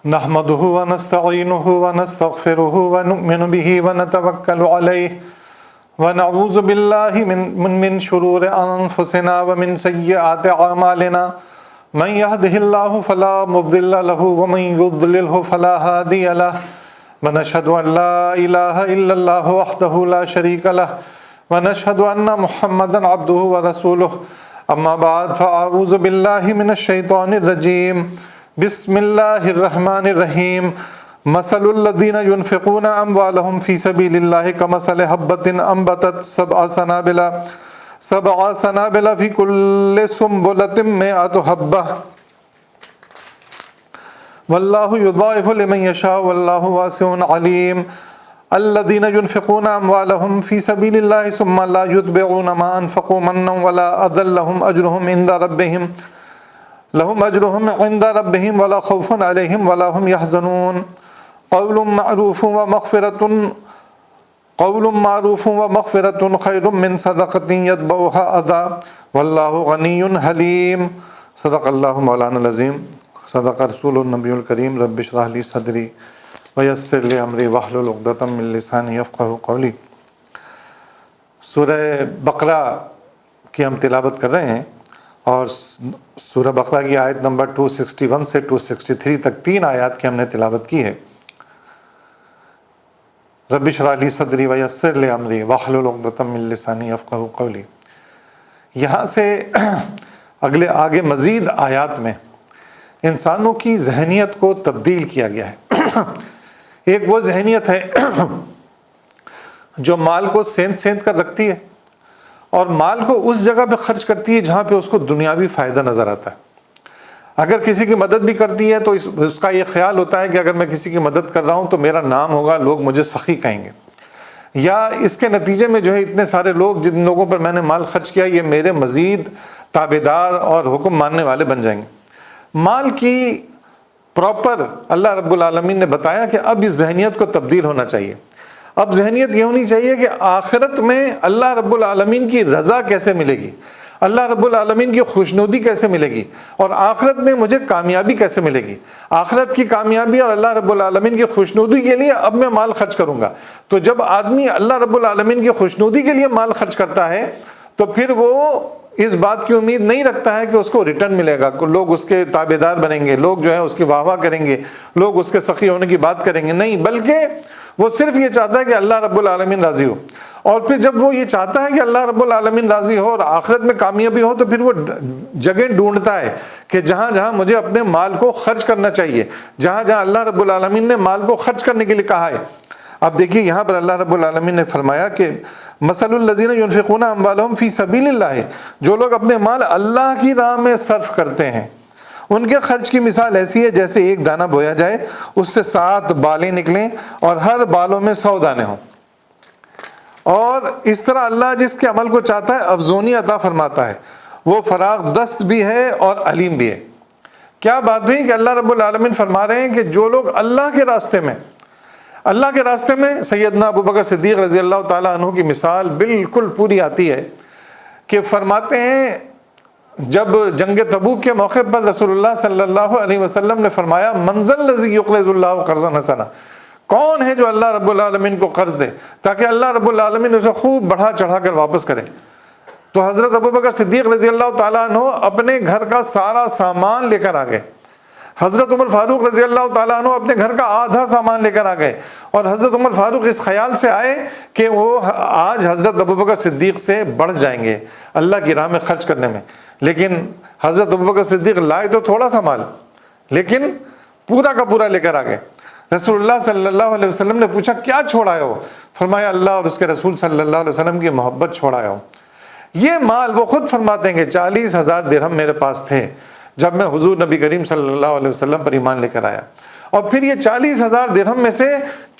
نحمده ونستعينه ونستغفره ونؤمن به ونتوكل عليه ونعوذ بالله من شرور أنفسنا ومن سيئات أعمالنا من يهده الله فلا مضل له ومن يضلله فلا هادي له ونشهد أن لا إله إلا الله وحده لا شريك له ونشهد أن محمدا عبده ورسوله أما بعد فأعوذ بالله من الشيطان الرجيم بسم الله الرحمن الرحيم مثل الذين ينفقون أموالهم في سبيل الله كمثل حبة أنبتت سبع سنابل في كل سنبلة 100 حبة والله يضاعف لمن يشاء والله واسع عليم الذين ينفقون أموالهم في سبيل الله ثم لا يتبعون ما أنفقوا منا ولا أذى لهم أجرهم عند ربهم ولا خوف عليهم ولا هم يحزنون قول معروف ومغفرة خير من صدقة يتبعها أذى والله غني حليم صدق الله مولانا العظيم صدق رسول النبي الكريم رب اشرح لي صدري ويسر لي أمري واحلل عقدة من لساني يفقهوا قولي۔ سورہ بقرہ کی ہم تلاوت کر رہے ہیں اور سورہ بقرہ کی آیت نمبر 261 سے 263 تک 3 آیات کی ہم نے تلاوت کی ہے۔ رب اشرح لي صدري ويسر لي امري واحلل عقدة من لساني يفقهوا قولي۔ یہاں سے آگے مزید آیات میں انسانوں کی ذہنیت کو تبدیل کیا گیا ہے۔ ایک وہ ذہنیت ہے جو مال کو سینت کر رکھتی ہے اور مال کو اس جگہ پہ خرچ کرتی ہے جہاں پہ اس کو دنیاوی فائدہ نظر آتا ہے۔ اگر کسی کی مدد بھی کرتی ہے تو اس کا یہ خیال ہوتا ہے کہ اگر میں کسی کی مدد کر رہا ہوں تو میرا نام ہوگا، لوگ مجھے سخی کہیں گے، یا اس کے نتیجے میں جو ہے اتنے سارے لوگ جن لوگوں پر میں نے مال خرچ کیا یہ میرے مزید تابعدار اور حکم ماننے والے بن جائیں گے۔ مال کی پراپر اللہ رب العالمین نے بتایا کہ اب اس ذہنیت کو تبدیل ہونا چاہیے۔ اب ذہنیت یہ ہونی چاہیے کہ آخرت میں اللہ رب العالمین کی رضا کیسے ملے گی، اللہ رب العالمین کی خوشنودی کیسے ملے گی، اور آخرت میں مجھے کامیابی کیسے ملے گی۔ آخرت کی کامیابی اور اللہ رب العالمین کی خوشنودی کے لیے اب میں مال خرچ کروں گا۔ تو جب آدمی اللہ رب العالمین کی خوشنودی کے لیے مال خرچ کرتا ہے تو پھر وہ اس بات کی امید نہیں رکھتا ہے کہ اس کو ریٹرن ملے گا، لوگ اس کے تابعدار بنیں گے، لوگ جو ہے اس کی واہ واہ کریں گے، لوگ اس کے سخی ہونے کی بات کریں گے، نہیں، بلکہ وہ صرف یہ چاہتا ہے کہ اللہ رب العالمین راضی ہو۔ اور پھر جب وہ یہ چاہتا ہے کہ اللہ رب العالمین راضی ہو اور آخرت میں کامیابی ہو تو پھر وہ جگہ ڈھونڈتا ہے کہ جہاں جہاں مجھے اپنے مال کو خرچ کرنا چاہیے، جہاں جہاں اللہ رب العالمین نے مال کو خرچ کرنے کے لیے کہا ہے۔ اب دیکھیے یہاں پر اللہ رب العالمین نے فرمایا کہ مثل الذین ینفقون اموالہم فی سبیل اللہ، جو لوگ اپنے مال اللہ کی راہ میں صرف کرتے ہیں ان کے خرچ کی مثال ایسی ہے جیسے ایک دانہ بویا جائے، اس سے 7 بالیں نکلیں اور ہر بالوں میں 100 دانے ہوں، اور اس طرح اللہ جس کے عمل کو چاہتا ہے افزونی عطا فرماتا ہے، وہ فراغ دست بھی ہے اور علیم بھی ہے۔ کیا بات ہوئی کہ اللہ رب العالمین فرما رہے ہیں کہ جو لوگ اللہ کے راستے میں سیدنا ابوبکر صدیق رضی اللہ تعالیٰ عنہ کی مثال بالکل پوری آتی ہے کہ فرماتے ہیں جب جنگ تبوک کے موقع پر رسول اللہ صلی اللہ علیہ وسلم نے فرمایا منزل الذی یقرض اللہ قرضا حسنا، کون ہے جو اللہ رب العالمین کو قرض دے تاکہ اللہ رب العالمین اسے خوب بڑھا چڑھا کر واپس کرے، تو حضرت ابوبکر صدیق رضی اللہ تعالیٰ عنہ اپنے گھر کا سارا سامان لے کر آ گئے، حضرت عمر فاروق رضی اللہ تعالیٰ عنہ اپنے گھر کا آدھا سامان لے کر آ گئے، اور حضرت عمر فاروق اس خیال سے آئے کہ وہ آج حضرت ابوبکر صدیق سے بڑھ جائیں گے اللہ کی راہ میں خرچ کرنے میں، لیکن حضرت ابوبکر صدیق لائے تو تھوڑا سا مال لیکن پورا کا پورا لے کر آ گئے۔ رسول اللہ صلی اللہ علیہ وسلم نے پوچھا کیا چھوڑا ہو؟ فرمایا اللہ اور اس کے رسول صلی اللہ علیہ وسلم کی محبت چھوڑا ہو۔ یہ مال وہ خود فرماتے ہیں کہ 40,000 درہم میرے پاس تھے جب میں حضور نبی کریم صلی اللہ علیہ وسلم پر ایمان لے کر آیا، اور پھر یہ 40,000 درہم میں سے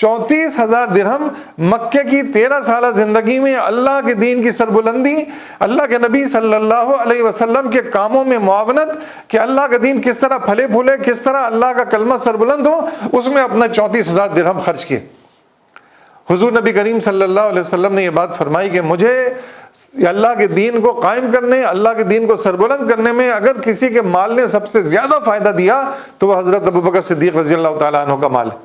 34,000 درہم مکے کی 13 سالہ زندگی میں اللہ کے دین کی سربلندی، اللہ کے نبی صلی اللہ علیہ وسلم کے کاموں میں معاونت کہ اللہ کا دین کس طرح پھلے پھولے، کس طرح اللہ کا کلمہ سربلند ہو، اس میں اپنا 34,000 درہم خرچ کیے۔ حضور نبی کریم صلی اللہ علیہ وسلم نے یہ بات فرمائی کہ مجھے اللہ کے دین کو قائم کرنے، اللہ کے دین کو سربلند کرنے میں اگر کسی کے مال نے سب سے زیادہ فائدہ دیا تو وہ حضرت ابوبکر صدیق رضی اللہ تعالیٰ عنہ کا مال ہے۔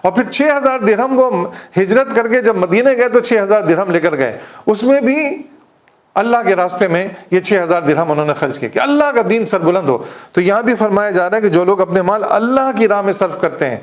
اور پھر 6000 درہم وہ ہجرت کر کے جب مدینے گئے تو 6000 درہم لے کر گئے، اس میں بھی اللہ کے راستے میں یہ 6000 درہم انہوں نے خرچ کیے کہ اللہ کا دین سربلند ہو۔ تو یہاں بھی فرمایا جا رہا ہے کہ جو لوگ اپنے مال اللہ کی راہ میں صرف کرتے ہیں،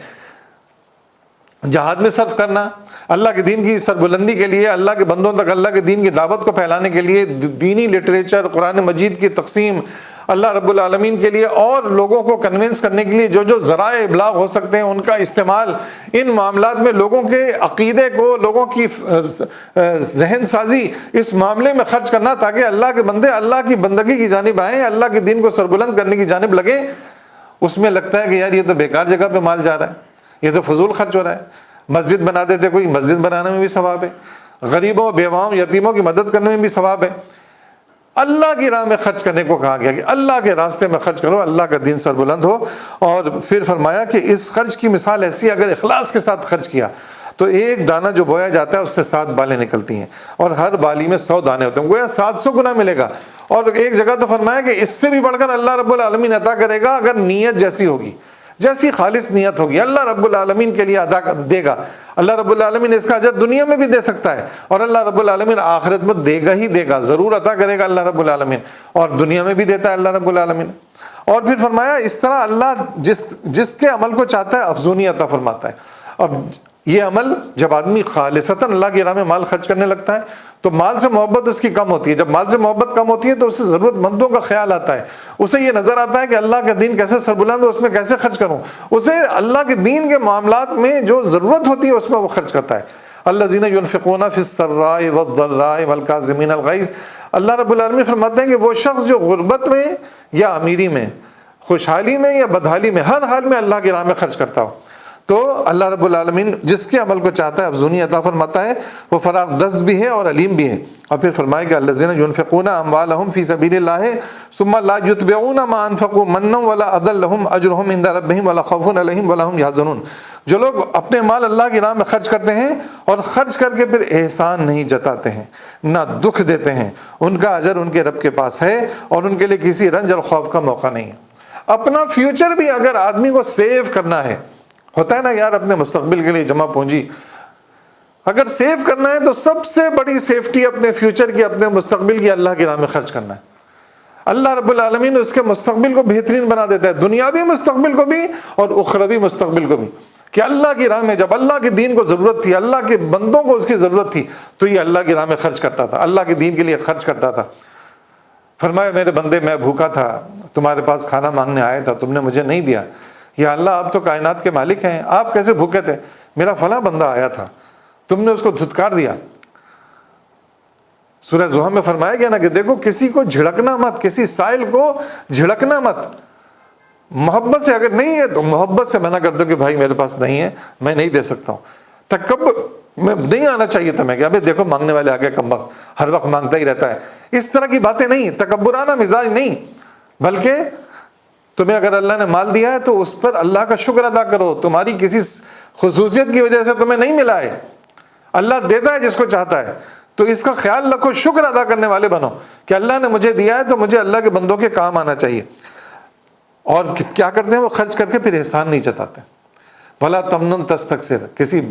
جہاد میں صرف کرنا، اللہ کے دین کی سربلندی کے لیے، اللہ کے بندوں تک اللہ کے دین کی دعوت کو پھیلانے کے لیے، دینی لٹریچر، قرآن مجید کی تقسیم اللہ رب العالمین کے لیے، اور لوگوں کو کنونس کرنے کے لیے جو جو ذرائع ابلاغ ہو سکتے ہیں ان کا استعمال، ان معاملات میں لوگوں کے عقیدے کو، لوگوں کی ذہن سازی اس معاملے میں خرچ کرنا تاکہ اللہ کے بندے اللہ کی بندگی کی جانب آئیں، اللہ کے دین کو سربلند کرنے کی جانب لگیں۔ اس میں لگتا ہے کہ یار یہ تو بیکار جگہ پہ مال جا رہا ہے، یہ تو فضول خرچ ہو رہا ہے۔ مسجد بنا دیتے کوئی، مسجد بنانے میں بھی ثواب ہے، غریبوں، بیواؤں، یتیموں کی مدد کرنے میں بھی ثواب ہے۔ اللہ کی راہ میں خرچ کرنے کو کہا گیا کہ اللہ کے راستے میں خرچ کرو، اللہ کا دین سربلند ہو۔ اور پھر فرمایا کہ اس خرچ کی مثال ایسی ہے، اگر اخلاص کے ساتھ خرچ کیا تو ایک دانہ جو بویا جاتا ہے اس سے 7 بالیں نکلتی ہیں، اور ہر بالی میں 100 دانے ہوتے ہیں، گویا 700 گنا ملے گا۔ اور ایک جگہ تو فرمایا کہ اس سے بھی بڑھ کر اللہ رب العالمین عطا کرے گا اگر نیت جیسی ہوگی، جیسی خالص نیت ہوگی اللہ رب العالمین کے لیے ادا دے گا۔ اللہ رب العالمین اس کا اجر دنیا میں بھی دے سکتا ہے، اور اللہ رب العالمین آخرت میں دے گا ہی دے گا، ضرور عطا کرے گا اللہ رب العالمین، اور دنیا میں بھی دیتا ہے اللہ رب العالمین۔ اور پھر فرمایا اس طرح اللہ جس کے عمل کو چاہتا ہے افزونی عطا فرماتا ہے۔ اب یہ عمل جب آدمی خالصتاً اللہ کی راہ میں مال خرچ کرنے لگتا ہے تو مال سے محبت اس کی کم ہوتی ہے، جب مال سے محبت کم ہوتی ہے تو اسے ضرورت مندوں کا خیال آتا ہے، اسے یہ نظر آتا ہے کہ اللہ کا دین کیسے سربلند ہو، اس میں کیسے خرچ کروں، اسے اللہ کے دین کے معاملات میں جو ضرورت ہوتی ہے اس میں وہ خرچ کرتا ہے۔ الذین ینفقون فی السراء والضراء والکاظمین الغیظ، اللہ رب العالمین فرماتے ہیں کہ وہ شخص جو غربت میں یا امیری میں، خوشحالی میں یا بدحالی میں، ہر حال میں اللہ کی راہ میں خرچ کرتا ہو، تو اللہ رب العالمین جس کے عمل کو چاہتا ہے افزونی عطا فرماتا ہے، وہ فراغ دست بھی ہے اور علیم بھی ہے۔ اور پھر فرمائے کہ الذین ینفقون اموالہم فی سبیل اللہ ثم لا یتبعون ما انفقوا منا ولا اذى لهم اجرهم عند ربهم ولا خوف علیہم ولا هم یحزنون، جو لوگ اپنے مال اللہ کی راہ میں خرچ کرتے ہیں اور خرچ کر کے پھر احسان نہیں جتاتے ہیں، نہ دکھ دیتے ہیں، ان کا اجر ان کے رب کے پاس ہے اور ان کے لیے کسی رنج اور خوف کا موقع نہیں ہے۔ اپنا فیوچر بھی اگر آدمی کو سیو کرنا ہے، ہوتا ہے نا یار اپنے مستقبل کے لیے جمع پونجی، اگر سیو کرنا ہے تو سب سے بڑی سیفٹی اپنے فیوچر کی، اپنے مستقبل کی اللہ کی راہ میں خرچ کرنا ہے۔ اللہ رب العالمین اس کے مستقبل کو بہترین بنا دیتا ہے، دنیاوی مستقبل کو بھی اور اخروی مستقبل کو بھی، کہ اللہ کی راہ میں جب اللہ کے دین کو ضرورت تھی، اللہ کے بندوں کو اس کی ضرورت تھی تو یہ اللہ کی راہ میں خرچ کرتا تھا، اللہ کے دین کے لیے خرچ کرتا تھا۔ فرمایا میرے بندے میں بھوکا تھا، تمہارے پاس کھانا مانگنے آیا تھا، تم نے مجھے نہیں دیا، یا اللہ آپ تو کائنات کے مالک ہیں، آپ کیسے بھوکے تھے؟ میرا فلاں بندہ آیا تھا، تم نے اس کو دھتکار دیا۔ سورہ زحا میں فرمایا گیا نا کہ دیکھو کسی کو جھڑکنا مت، کسی سائل کو جھڑکنا مت، محبت سے اگر نہیں ہے تو محبت سے منع کر دو کہ بھائی میرے پاس نہیں ہے، میں نہیں دے سکتا ہوں۔ تکبر میں نہیں آنا چاہیے تمہیں کہ ابے دیکھو مانگنے والے آگے کم وقت ہر وقت مانگتا ہی رہتا ہے، اس طرح کی باتیں نہیں، تکبرانہ مزاج نہیں، بلکہ تمہیں اگر اللہ نے مال دیا ہے تو اس پر اللہ کا شکر ادا کرو، تمہاری کسی خصوصیت کی وجہ سے تمہیں نہیں ملا ہے، اللہ دیتا ہے جس کو چاہتا ہے، تو اس کا خیال رکھو، شکر ادا کرنے والے بنو کہ اللہ نے مجھے دیا ہے تو مجھے اللہ کے بندوں کے کام آنا چاہیے۔ اور کیا کرتے ہیں وہ خرچ کر کے پھر احسان نہیں جتاتے، بھلا تمنن تستکثر، کسی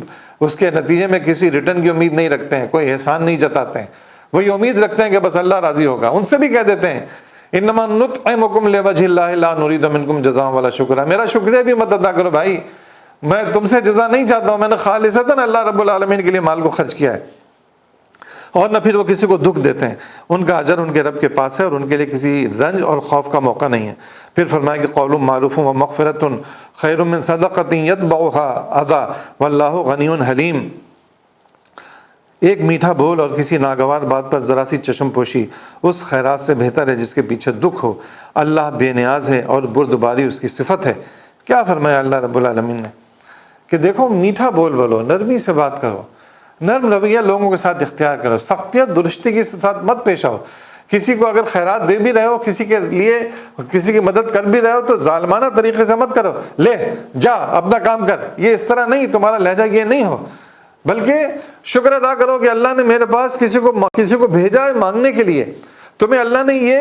اس کے نتیجے میں کسی ریٹرن کی امید نہیں رکھتے ہیں، کوئی احسان نہیں جتاتے ہیں، وہی امید رکھتے ہیں کہ بس اللہ راضی ہوگا۔ ان سے بھی کہہ دیتے ہیں انما نطعمکم لوجہ اللہ لا نرید منکم جزاء ولا شکرا، میرا شکریہ بھی مت ادا کرو بھائی، میں تم سے جزا نہیں چاہتا ہوں، میں نے خالصتاً اللہ رب العالمین کے لیے مال کو خرچ کیا ہے۔ اور نہ پھر وہ کسی کو دکھ دیتے ہیں، ان کا اجر ان کے رب کے پاس ہے اور ان کے لیے کسی رنج اور خوف کا موقع نہیں ہے۔ پھر فرمایا کہ قول معروف و مغفرۃ خیر من صدقۃ یتبعها اذی واللہ غنی حلیم، ایک میٹھا بول اور کسی ناگوار بات پر ذرا سی چشم پوشی اس خیرات سے بہتر ہے جس کے پیچھے دکھ ہو، اللہ بے نیاز ہے اور بردباری اس کی صفت ہے۔ کیا فرمایا اللہ رب العالمین نے کہ دیکھو میٹھا بول بولو، نرمی سے بات کرو، نرم رویہ لوگوں کے ساتھ اختیار کرو، سختیت درستی کے ساتھ مت پیش آؤ، کسی کو اگر خیرات دے بھی رہے ہو، کسی کے لیے کسی کی مدد کر بھی رہے ہو تو ظالمانہ طریقے سے مت کرو، لے جا اپنا کام کر، یہ اس طرح نہیں، تمہارا لہجہ یہ نہیں ہو، بلکہ شکر ادا کرو کہ اللہ نے میرے پاس کسی کو بھیجا ہے مانگنے کے لیے. تمہیں اللہ نے یہ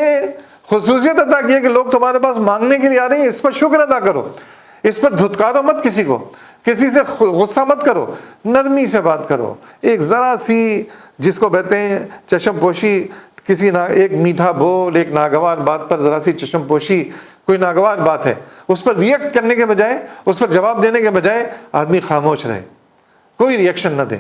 خصوصیت عطا کی ہے کہ لوگ تمہارے پاس مانگنے کے لیے آ رہے ہیں، اس پر شکر ادا کرو، اس پر دھتکارو مت، کسی کو، کسی سے غصہ مت کرو، نرمی سے بات کرو. ایک ذرا سی جس کو کہتے ہیں چشم پوشی، ایک میٹھا بول، ایک ناگوار بات پر ذرا سی چشم پوشی، کوئی ناگوار بات ہے، اس پر ریئیکٹ کرنے کے بجائے، اس پر جواب دینے کے بجائے آدمی خاموش رہے، کوئی ریئیکشن نہ دے.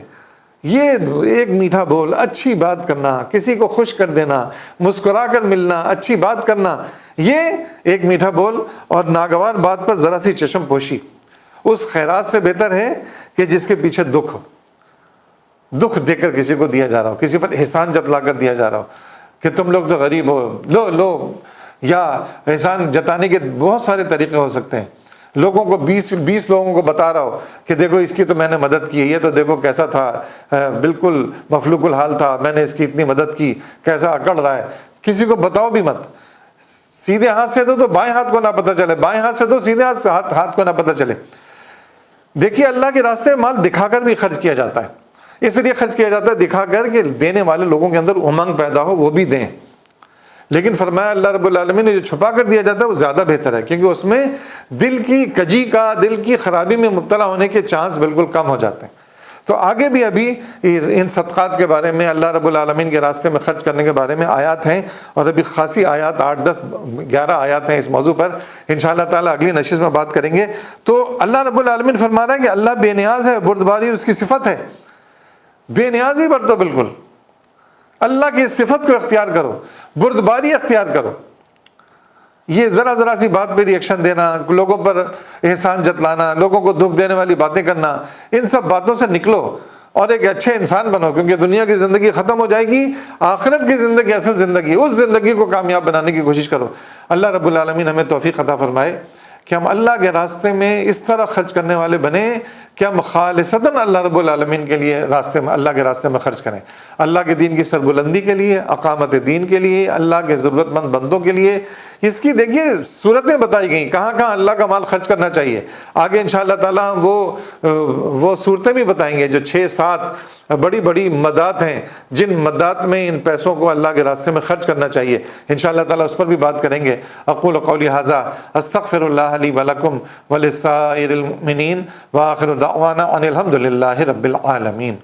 یہ ایک میٹھا بول، اچھی بات کرنا، کسی کو خوش کر دینا، مسکرا کر ملنا، اچھی بات کرنا، یہ ایک میٹھا بول اور ناگوار بات پر ذرا سی چشم پوشی اس خیرات سے بہتر ہے کہ جس کے پیچھے دکھ دے کر کسی کو دیا جا رہا ہو، کسی پر احسان جتلا کر دیا جا رہا ہو کہ تم لوگ تو غریب ہو، لو. یا احسان جتانے کے بہت سارے طریقے ہو سکتے ہیں. لوگوں کو 20 لوگوں کو بتا رہا ہو کہ دیکھو اس کی تو میں نے مدد کی ہے، یہ تو دیکھو کیسا تھا، بالکل مفلوق الحال تھا، میں نے اس کی اتنی مدد کی، کیسا اکڑ رہا ہے. کسی کو بتاؤ بھی مت. سیدھے ہاتھ سے دو تو بائیں ہاتھ کو نہ پتہ چلے، بائیں ہاتھ سے دو سیدھے ہاتھ کو نہ پتہ چلے. دیکھیے اللہ کے راستے میں مال دکھا کر بھی خرچ کیا جاتا ہے، اس لیے خرچ کیا جاتا ہے دکھا کر کہ دینے والے لوگوں کے اندر امنگ پیدا ہو، وہ بھی دیں. لیکن فرمایا اللہ رب العالمین نے جو چھپا کر دیا جاتا ہے وہ زیادہ بہتر ہے، کیونکہ اس میں دل کی کجی کا، دل کی خرابی میں مبتلا ہونے کے چانس بالکل کم ہو جاتے ہیں. تو آگے بھی ابھی ان صدقات کے بارے میں، اللہ رب العالمین کے راستے میں خرچ کرنے کے بارے میں آیات ہیں، اور ابھی خاصی آیات 8 10 11 آیات ہیں اس موضوع پر. انشاءاللہ تعالیٰ اگلی نشست میں بات کریں گے. تو اللہ رب العالمین فرما رہا ہے کہ اللہ بے نیاز ہے، بردباری اس کی صفت ہے. بے نیازی برتو، بالکل اللہ کی صفت کو اختیار کرو، بردباری اختیار کرو. یہ ذرا سی بات پہ ریئیکشن دینا، لوگوں پر احسان جتلانا، لوگوں کو دکھ دینے والی باتیں کرنا، ان سب باتوں سے نکلو اور ایک اچھے انسان بنو. کیونکہ دنیا کی زندگی ختم ہو جائے گی، آخرت کی زندگی، اصل زندگی، اس زندگی کو کامیاب بنانے کی کوشش کرو. اللہ رب العالمین ہمیں توفیق عطا فرمائے کہ ہم اللہ کے راستے میں اس طرح خرچ کرنے والے بنیں کہ ہم خالصتاً اللہ رب العالمین کے لیے اللہ کے راستے میں خرچ کریں، اللہ کے دین کی سربلندی کے لیے، اقامت دین کے لیے، اللہ کے ضرورت مند بندوں کے لیے. اس کی دیکھیے صورتیں بتائی گئیں کہاں اللہ کا مال خرچ کرنا چاہیے. آگے انشاءاللہ تعالیٰ وہ صورتیں بھی بتائیں گے جو 6-7 بڑی مدات ہیں، جن مدات میں ان پیسوں کو اللہ کے راستے میں خرچ کرنا چاہیے. انشاءاللہ تعالیٰ اس پر بھی بات کریں گے. اقول قولی ھذا استغفر اللہ لی ولکم ولسائر المؤمنین وآخر دعوانا ان الحمد للہ رب العالمین.